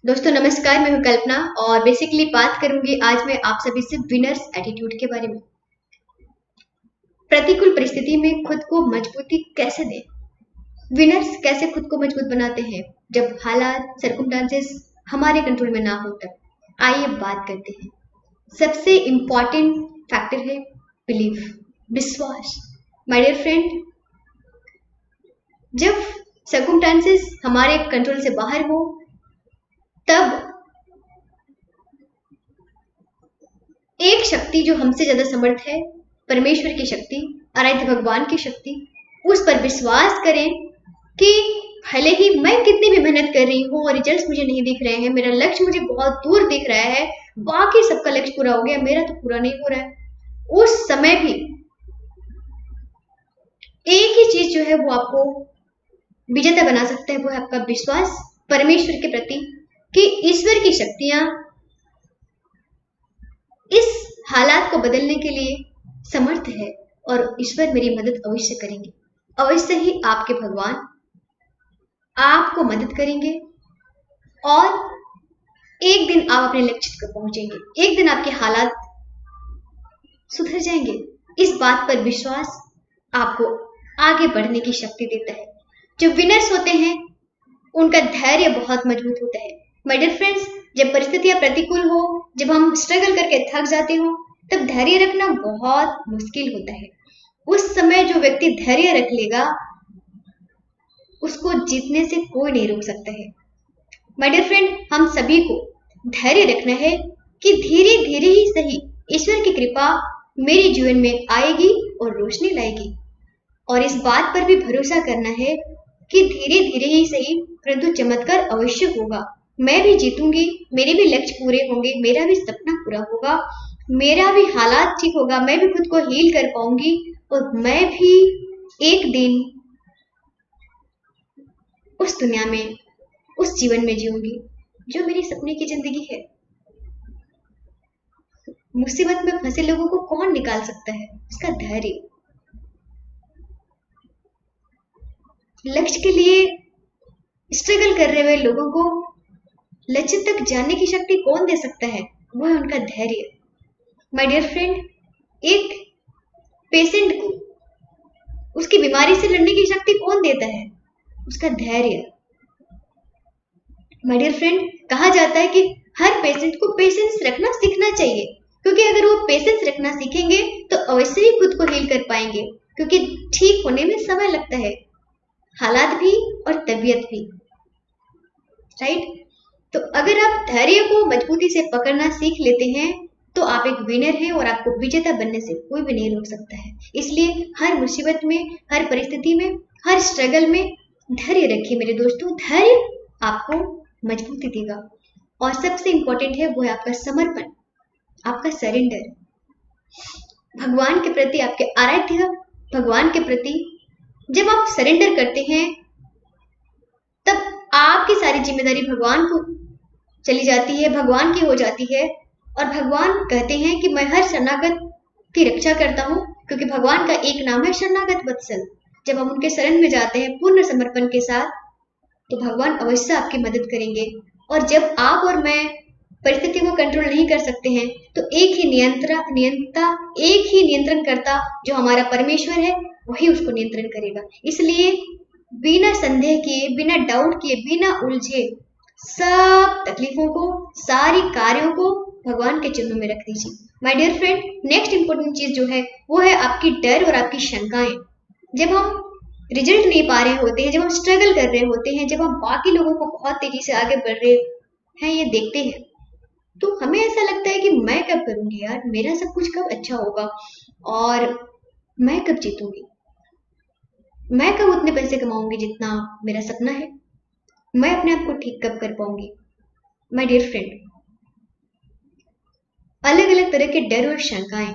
दोस्तों नमस्कार, मैं हूं कल्पना और बेसिकली बात करूंगी आज मैं आप सभी से विनर्स एटीट्यूड के बारे में। प्रतिकूल परिस्थिति में खुद को मजबूती कैसे दें, विनर्स कैसे खुद को मजबूत बनाते हैं जब हालात सर्कमस्टांसेस हमारे कंट्रोल में ना हो तब। आइए बात करते हैं। सबसे इंपॉर्टेंट फैक्टर है बिलीफ, विश्वास। माय डियर फ्रेंड, जब सर्कमस्टांसेस हमारे कंट्रोल से बाहर हो तब एक शक्ति जो हमसे ज्यादा समर्थ है, परमेश्वर की शक्ति, आराध्य भगवान की शक्ति, उस पर विश्वास करें कि भले ही मैं कितनी भी मेहनत कर रही हूँ और रिजल्ट्स मुझे नहीं दिख रहे हैं, मेरा लक्ष्य मुझे बहुत दूर दिख रहा है, बाकी सबका लक्ष्य पूरा हो गया, मेरा तो पूरा नहीं हो रहा है, उस समय भी एक ही चीज जो है वो आपको विजेता बना सकता है, वो है आपका विश्वास परमेश्वर के प्रति कि ईश्वर की शक्तियां इस हालात को बदलने के लिए समर्थ है और ईश्वर मेरी मदद अवश्य करेंगे। अवश्य ही आपके भगवान आपको मदद करेंगे और एक दिन आप अपने लक्ष्य तक पहुंचेंगे, एक दिन आपके हालात सुधर जाएंगे। इस बात पर विश्वास आपको आगे बढ़ने की शक्ति देता है। जो विनर्स होते हैं उनका धैर्य बहुत मजबूत होता है। माय डियर फ्रेंड्स, जब परिस्थितियां प्रतिकूल हो, जब हम स्ट्रगल करके थक जाते हो, तब धैर्य रखना बहुत मुश्किल होता है। उस समय जो व्यक्ति धैर्य रख लेगा उसको जीतने से कोई नहीं रोक सकता है। माय डियर फ्रेंड, हम सभी को धैर्य रखना है कि धीरे धीरे ही सही ईश्वर की कृपा मेरे जीवन में आएगी और रोशनी लाएगी, और इस बात पर भी भरोसा करना है कि धीरे धीरे ही सही परंतु चमत्कार अवश्य होगा। मैं भी जीतूंगी, मेरे भी लक्ष्य पूरे होंगे, मेरा भी सपना पूरा होगा, मेरा भी हालात ठीक होगा, मैं भी खुद को हील कर पाऊंगी और मैं भी एक दिन उस दुनिया में, उस जीवन में जीऊंगी जो मेरी सपने की जिंदगी है। मुसीबत में फंसे लोगों को कौन निकाल सकता है? उसका धैर्य। लक्ष्य के लिए स्ट्रगल कर रहे हुए लोगों को लक्ष्य तक जाने की शक्ति कौन दे सकता है? वो है उनका धैर्य। माय डियर फ्रेंड, एक पेशेंट को उसकी बीमारी से लड़ने की शक्ति कौन देता है? उसका धैर्य। माय डियर फ्रेंड, कहा जाता है कि हर पेशेंट को पेशेंस रखना सीखना चाहिए, क्योंकि अगर वो पेशेंस रखना सीखेंगे तो अवश्य ही खुद को हील कर पाएंगे, क्योंकि ठीक होने में समय लगता है, हालात भी और तबीयत भी, राइट? तो अगर आप धैर्य को मजबूती से पकड़ना सीख लेते हैं तो आप एक विनर हैं और आपको विजेता बनने से कोई भी नहीं रोक सकता है। इसलिए हर मुसीबत में, हर परिस्थिति में, हर स्ट्रगल में धैर्य रखिए मेरे दोस्तों। धैर्य आपको मजबूती देगा और सबसे इंपॉर्टेंट है वो है आपका समर्पण, आपका सरेंडर भगवान के प्रति, आपके आराध्य भगवान के प्रति। जब आप सरेंडर करते हैं तब आपकी सारी जिम्मेदारी भगवान को चली जाती है, भगवान की हो जाती है, और भगवान कहते हैं कि मैं हर शरणागत की रक्षा करता हूँ, क्योंकि भगवान का एक नाम है शरणागत वत्सल। जब हम उनके शरण में जाते हैं पूर्ण समर्पण के साथ तो भगवान अवश्य आपकी मदद करेंगे। और जब आप और मैं परिस्थिति को कंट्रोल नहीं कर सकते हैं तो एक ही एक ही नियंत्रण करता जो हमारा परमेश्वर है, वही उसको नियंत्रण करेगा। इसलिए बिना संदेह किए, बिना डाउट किए, बिना उलझे सब तकलीफों को, सारी कार्यों को भगवान के चरणों में रख दीजिए। My dear friend, next important चीज जो है वो है आपकी डर और आपकी शंकाएं। जब हम रिजल्ट नहीं पा रहे होते हैं, जब हम स्ट्रगल कर रहे होते हैं, जब हम बाकी लोगों को बहुत तेजी से आगे बढ़ रहे हैं ये देखते हैं, तो हमें ऐसा लगता है कि मैं कब करूंगी यार, मेरा सब कुछ कब अच्छा होगा और मैं कब जीतूंगी, मैं कब उतने पैसे कमाऊंगी जितना मेरा सपना है, मैं अपने आप को ठीक कब कर पाऊंगी। माय डियर फ्रेंड, अलग अलग तरह के डर और शंकाएं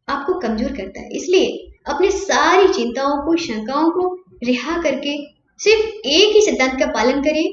आपको कमजोर करता है। इसलिए अपनी सारी चिंताओं को, शंकाओं को रिहा करके सिर्फ एक ही सिद्धांत का पालन करें।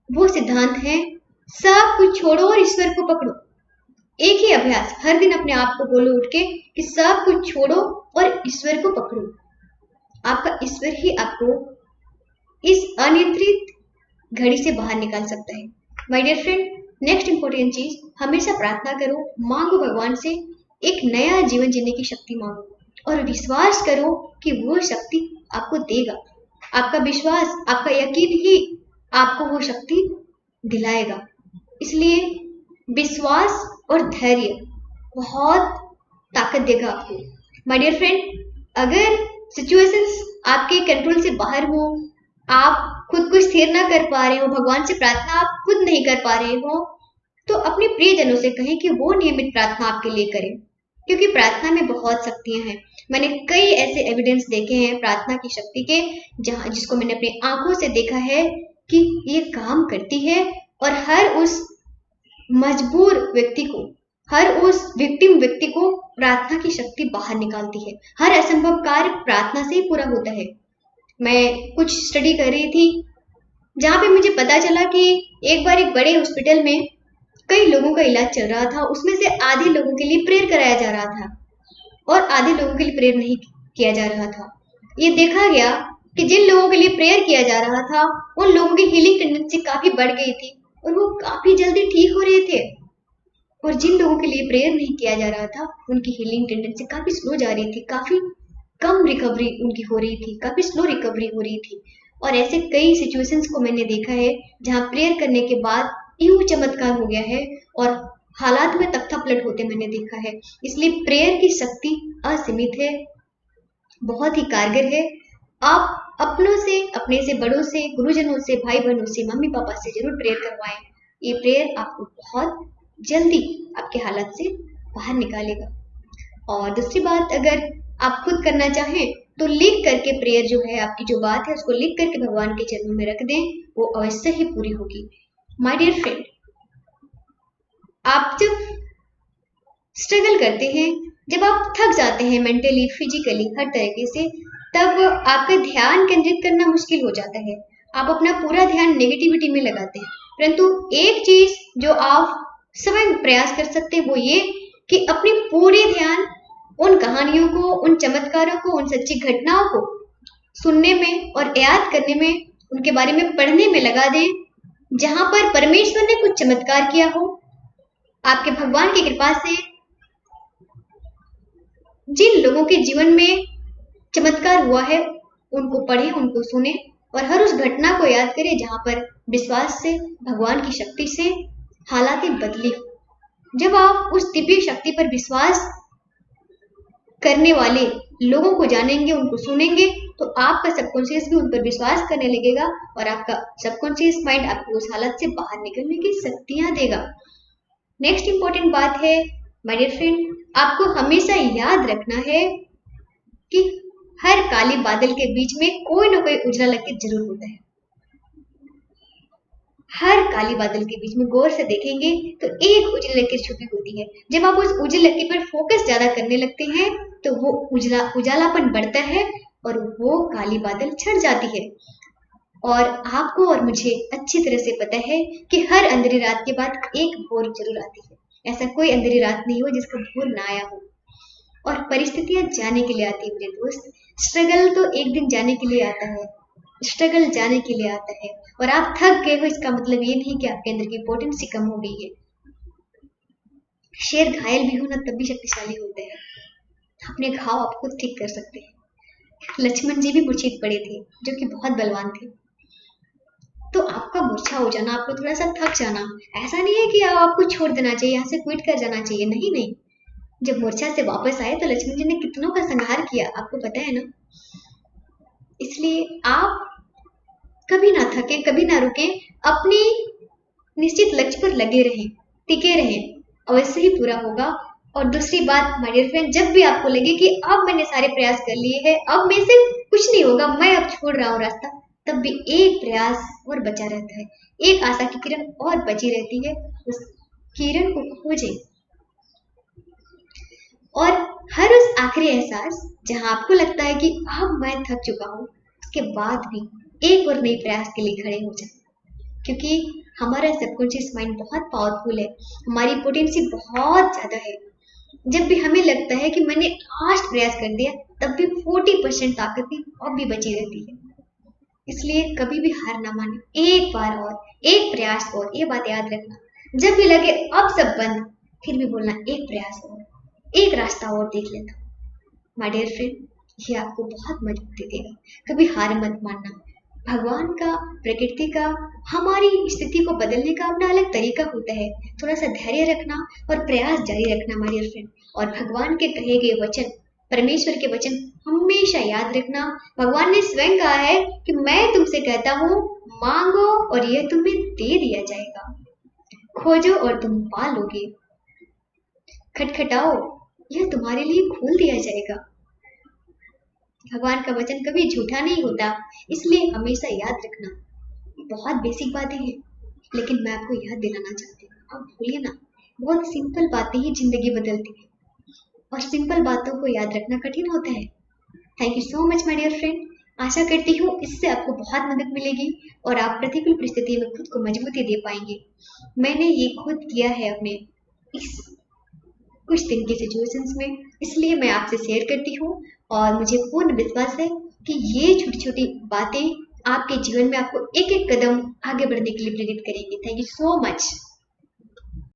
वो सिद्धांत है सब कुछ छोड़ो और ईश्वर को पकड़ो। एक ही अभ्यास, हर दिन अपने आप को बोलो उठ के कि सब कुछ छोड़ो और ईश्वर को पकड़ो। आपका ईश्वर ही आपको इस अनियंत्रित घड़ी से बाहर निकाल सकता है। My dear friend, next important चीज, हमेशा प्रार्थना करो, मांगो भगवान से, एक नया जीवन जीने की शक्ति मांगो और विश्वास करो कि वो शक्ति आपको देगा। आपका विश्वास, आपका यकीन ही आपको वो शक्ति दिलाएगा। इसलिए विश्वास और धैर्य बहुत ताकत देगा आपको। माय डियर फ्रेंड, अगर सिचुएशंस आपके कंट्रोल से बाहर हो, आप खुद को स्थिर ना कर पा रहे हो, भगवान से प्रार्थना आप खुद नहीं कर पा रहे हो, तो अपने प्रियजनों से कहें कि वो नियमित प्रार्थना आपके लिए करें, क्योंकि प्रार्थना में बहुत शक्तियां हैं। मैंने कई ऐसे एविडेंस देखे हैं प्रार्थना की शक्ति के, जिसको मैंने अपनी आंखों से देखा है कि ये काम करती है और हर उस मजबूर व्यक्ति को, हर उस विक्टिम व्यक्ति को प्रार्थना की शक्ति बाहर निकालती है। हर असंभव कार्य प्रार्थना से ही पूरा होता है। मैं कुछ स्टडी कर रही थी जहाँ पे मुझे पता चला कि एक बार एक बड़े हॉस्पिटल में कई लोगों का इलाज चल रहा था। उसमें से आधे लोगों के लिए प्रेयर कराया जा रहा था और आधे लोगों के लिए प्रेयर नहीं किया जा रहा था। ये देखा गया कि जिन लोगों के लिए प्रेयर किया जा रहा था उन लोगों की हीलिंग टेंडेंसी काफी बढ़ गई थी और वो काफी जल्दी ठीक हो रहे थे, और जिन लोगों के लिए प्रेयर नहीं किया जा रहा था उनकी हीलिंग टेंडेंसी काफी स्लो जा रही थी, काफी कम रिकवरी उनकी हो रही थी, काफी स्लो रिकवरी हो रही थी। और ऐसे कई सिचुएशंस को मैंने देखा है जहां प्रेयर करने के बाद यूं चमत्कार हो गया है और हालात में तख्ता पलट होते मैंने देखा है। इसलिए प्रेयर की शक्ति असीमित है, बहुत ही कारगर है। आप अपनों से, अपने से बड़ों से, गुरुजनों से, भाई बहनों से, मम्मी पापा से जरूर प्रेयर करवाएं। ये प्रेयर आपको बहुत जल्दी आपके हालात से बाहर निकालेगा। और दूसरी बात, अगर आप खुद करना चाहें तो लिख करके प्रेयर जो है, आपकी जो बात है उसको लिख करके भगवान के चरणों में रख दें, वो अवश्य ही पूरी होगी। माय डियर फ्रेंड, आप जब स्ट्रगल करते हैं, जब आप थक जाते हैं मेंटली, फिजिकली, हर तरीके से, तब आपका ध्यान केंद्रित करना मुश्किल हो जाता है। आप अपना पूरा ध्यान नेगेटिविटी में लगाते हैं। परंतु एक चीज जो आप स्वयं प्रयास कर सकते हैं वो ये कि अपनी पूरी ध्यान उन कहानियों को, उन चमत्कारों को, उन सच्ची घटनाओं को सुनने में और याद करने में, उनके बारे में पढ़ने में लगा दें, जहां पर परमेश्वर ने कुछ चमत्कार किया हो। आपके भगवान की कृपा से जिन लोगों के जीवन में चमत्कार हुआ है उनको पढ़ें, उनको सुने और हर उस घटना को याद करें जहां पर विश्वास से, भगवान की शक्ति से हालातें बदली हो। जब आप उस दिव्य शक्ति पर विश्वास करने वाले लोगों को जानेंगे, उनको सुनेंगे, तो आपका सबकॉन्शियस भी उन पर विश्वास करने लगेगा और आपका सबकॉन्शियस माइंड आपको उस हालत से बाहर निकलने की शक्तियां देगा। नेक्स्ट इंपॉर्टेंट बात है माय डियर फ्रेंड, आपको हमेशा याद रखना है कि हर काले बादल के बीच में कोई ना कोई उजला लकीर जरूर होता है। हर काली बादल के बीच में गौर से देखेंगे तो एक उजली लकीर छुपी होती है। जब आप उस उजली लकीर पर फोकस ज्यादा करने लगते हैं तो वो उजालापन बढ़ता है और वो काली बादल छट जाती है। और आपको और मुझे अच्छी तरह से पता है कि हर अंधेरी रात के बाद एक भोर जरूर आती है। ऐसा कोई अंधेरी रात नहीं हो जिसका भोर ना आया हो। और परिस्थितियां जाने के लिए आती है मेरे दोस्त, स्ट्रगल तो एक दिन जाने के लिए आता है, स्ट्रगल जाने के लिए आता है। और आप थक गए हो इसका मतलब ये नहीं कि आपके अंदर की पोटेंसी कम हो गई है। शेर घायल भी हो ना तब भी शक्तिशाली होते हैं। अपने घाव आप खुद ठीक कर सकते हैं। लक्ष्मण जी भी मूर्छित पड़े थे जो कि बहुत बलवान थे। तो आपका मूर्छा हो जाना, आपको थोड़ा सा थक जाना, ऐसा नहीं है कि आपको छोड़ देना चाहिए, यहाँ से क्विट कर जाना चाहिए, नहीं नहीं। जब मूर्छा से वापस आए तो लक्ष्मण जी ने कितनों का संहार किया, आपको पता है ना। इसलिए आप कभी ना थके, कभी ना रुके, अपने निश्चित लक्ष्य पर लगे रहें, टिके रहें, अवश्य ही पूरा होगा। और दूसरी बात माय डियर फ्रेंड, जब भी आपको लगे कि अब मैंने सारे प्रयास कर लिए हैं, अब मेरे से कुछ नहीं होगा, मैं अब छोड़ रहा हूँ रास्ता, तब भी एक प्रयास और बचा रहता है, एक आशा की किरण और बची रहती है। उस किरण को खोजें और हर उस आखिरी एहसास जहां आपको लगता है कि अब मैं थक चुका हूँ, उसके बाद भी एक और नए प्रयास के लिए खड़े हो जाए, क्योंकि हमारा सबकॉन्शियस माइंड बहुत पावरफुल है, हमारी पोटेंसी बहुत ज्यादा है। जब भी हमें लगता है कि मैंने आज प्रयास कर दिया, तब भी 40% ताकत भी अब भी बची रहती है। इसलिए कभी भी हार ना माने, एक बार और, एक प्रयास और, ये बात याद रखना। जब भी लगे अब सब बंद, फिर भी बोलना एक प्रयास और, एक रास्ता और देख लेता हूँ। माय डियर फ्रेंड, ये आपको बहुत मजबूती देगा। कभी हार मत मानना। भगवान का, प्रकृति का, हमारी स्थिति को बदलने का अपना अलग तरीका होता है। थोड़ा सा धैर्य रखना और प्रयास जारी रखना माय डियर फ्रेंड। और भगवान के कहे गए वचन, परमेश्वर के वचन हमेशा याद रखना। भगवान ने स्वयं कहा है कि मैं तुमसे कहता हूँ, मांगो और यह तुम्हें दे दिया जाएगा, खोजो और तुम पालोगे, खटखटाओ, यह तुम्हारे लिए खोल दिया जाएगा। भगवान का वचन कभी झूठा नहीं होता, इसलिए हमेशा याद रखना। बहुत बेसिक बातें हैं, लेकिन मैं आपको याद दिलाना चाहती हूँ। आप भूलिए ना, बहुत सिंपल बातें ही जिंदगी बदलती है, और सिंपल बातों को याद रखना कठिन होता है। Thank you so much my dear friend. आशा करती हूँ इससे आपको बहुत मदद मिलेगी और आप प्रतिकूल परिस्थिति में खुद को मजबूती दे पाएंगे। मैंने ये खुद किया है अपने इस कुछ दिन के सिचुएशंस में, इसलिए मैं आपसे शेयर करती हूँ। और मुझे पूर्ण विश्वास है कि ये छोटी छोटी बातें आपके जीवन में आपको एक एक कदम आगे बढ़ने के लिए प्रेरित करेंगी। Thank you so much.